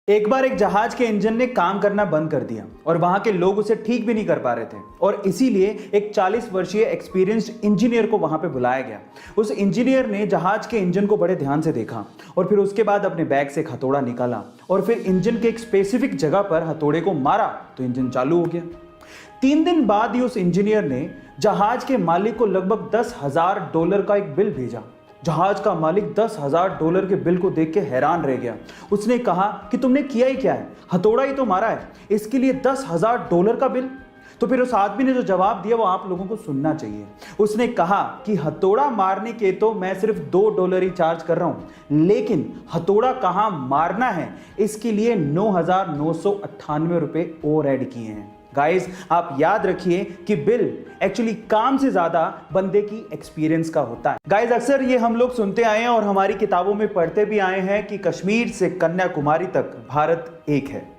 एक बार एक जहाज के इंजन ने काम करना बंद कर दिया और वहां के लोग उसे ठीक भी नहीं कर पा रहे थे और इसीलिए एक 40 वर्षीय एक्सपीरियंस्ड इंजीनियर को वहां पे बुलाया गया। उस इंजीनियर ने जहाज के इंजन को बड़े ध्यान से देखा और फिर उसके बाद अपने बैग से एक हथौड़ा निकाला और फिर इंजन के एक स्पेसिफिक जगह पर हथौड़े को मारा तो इंजन चालू हो गया। 3 दिन बाद ही उस इंजीनियर ने जहाज के मालिक को लगभग $10,000 का एक बिल भेजा। जहाज का मालिक $10,000 के बिल को देख के हैरान रह गया। उसने कहा कि तुमने किया ही क्या है, हथौड़ा ही तो मारा है, इसके लिए $10,000 का बिल। तो फिर उस आदमी ने जो जवाब दिया वो आप लोगों को सुनना चाहिए। उसने कहा कि हथौड़ा मारने के तो मैं सिर्फ $2 ही चार्ज कर रहा हूं, लेकिन हथौड़ा कहां मारना है इसके लिए $9,998 और ऐड किए हैं। गाइस, आप याद रखिए कि बिल एक्चुअली काम से ज्यादा बंदे की एक्सपीरियंस का होता है। गाइस, अक्सर ये हम लोग सुनते आए हैं और हमारी किताबों में पढ़ते भी आए हैं कि कश्मीर से कन्याकुमारी तक भारत एक है।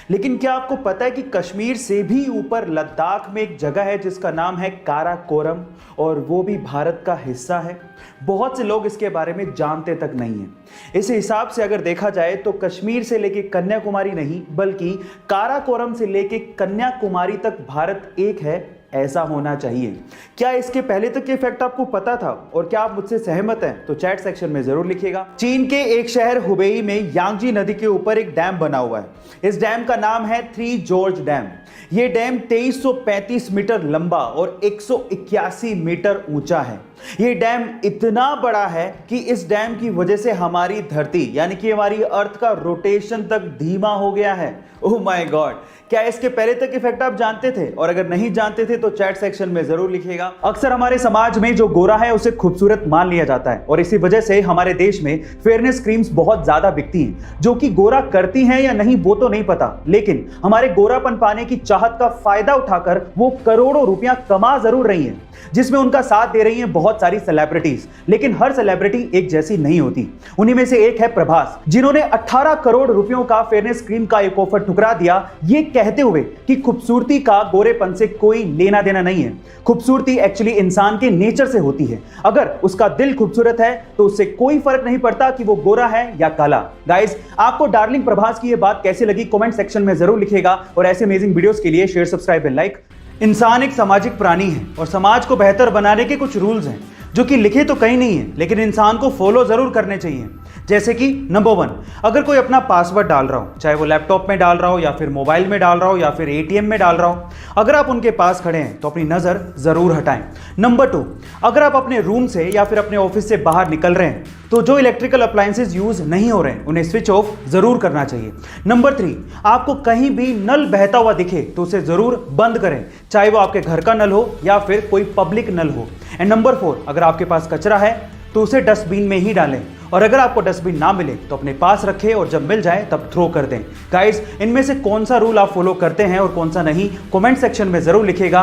लेकिन क्या आपको पता है कि कश्मीर से भी ऊपर लद्दाख में एक जगह है जिसका नाम है काराकोरम और वो भी भारत का हिस्सा है। बहुत से लोग इसके बारे में जानते तक नहीं हैं। इस हिसाब से अगर देखा जाए तो कश्मीर से लेके कन्याकुमारी नहीं बल्कि काराकोरम से लेके कन्याकुमारी तक भारत एक है, ऐसा होना चाहिए। क्या इसके पहले तक के फैक्ट आपको पता था और क्या आप मुझसे सहमत हैं? तो चैट सेक्शन में जरूर लिखिएगा। चीन के एक शहर हुबेई में यांगजी नदी के ऊपर एक डैम बना हुआ है। इस डैम का नाम है 3 जॉर्ज डैम। यह डैम 2335 मीटर लंबा और 181 मीटर ऊंचा है। यह डैम इतना बड़ा है कि इस डैम की वजह से हमारी धरती यानी कि हमारी अर्थ का रोटेशन तक धीमा हो गया है। ओह माय गॉड, क्या इसके पहले तक इफेक्ट आप जानते थे? और अगर नहीं जानते थे तो चैट सेक्शन में जरूर लिखिएगा। अक्सर हमारे समाज में जो गोरा है उसे खूबसूरत मान लिया जाता है और इसी वजह से हमारे देश में फेयरनेस क्रीम्स बहुत ज्यादा बिकती हैं, जो कि गोरा करती हैं या नहीं वो तो नहीं पता, लेकिन हमारे गोरापन पाने की चाहत का फायदा उठाकर वो करोड़ों रुपया कमा जरूर रही हैं, जिसमें उनका साथ दे रही हैं बहुत सारी सेलिब्रिटीज। लेकिन हर सेलिब्रिटी एक जैसी नहीं होती। उन्हीं में से एक है प्रभास, जिन्होंने 18 करोड़ रुपयों का फेयरनेस क्रीम का एक ऑफर ठुकरा दिया, ये कहते हुए कि खूबसूरती का गोरेपन से कोई लेना देना नहीं है। खूबसूरती एक्चुअली इंसान के नेचर से होती है। अगर उसका दिल खूबसूरत है तो उससे कोई फर्क नहीं पड़ता कि वो गोरा है या काला। गाइस, आपको डार्लिंग प्रभास की ये बात कैसी लगी कमेंट सेक्शन में जरूर लिखिएगा और ऐसे अमेजिंग वीडियोस के लिए शेयर, सब्सक्राइब एंड लाइक। इंसान एक सामाजिक प्राणी है और समाज को बेहतर बनाने के कुछ रूल्स हैं जो कि लिखे तो कहीं नहीं है, लेकिन इंसान को फॉलो जरूर करने चाहिए। जैसे कि नंबर 1, अगर कोई अपना पासवर्ड डाल रहा हो, चाहे वो लैपटॉप में डाल रहा हो या फिर मोबाइल में डाल रहा हो या फिर एटीएम में डाल रहा हो, अगर आप उनके पास खड़े हैं तो अपनी नजर जरूर हटाएं। नंबर 2, अगर आप अपने रूम से या फिर अपने ऑफिस से बाहर निकल रहे हैं तो जो इलेक्ट्रिकल अप्लायंसेज यूज नहीं हो रहे हैं उन्हें स्विच ऑफ जरूर करना चाहिए। नंबर 3, आपको कहीं भी नल बहता हुआ दिखे तो उसे जरूर बंद करें, चाहे वो आपके घर का नल हो या फिर कोई पब्लिक नल हो। एंड नंबर 4, अगर आपके पास कचरा है तो उसे डस्टबिन में ही डालें और अगर आपको डस्टबिन ना मिले तो अपने पास रखें और जब मिल जाए तब थ्रो कर दें। गाइस, इनमें से कौन सा रूल आप फॉलो करते हैं और कौन सा नहीं, कमेंट सेक्शन में जरूर लिखिएगा।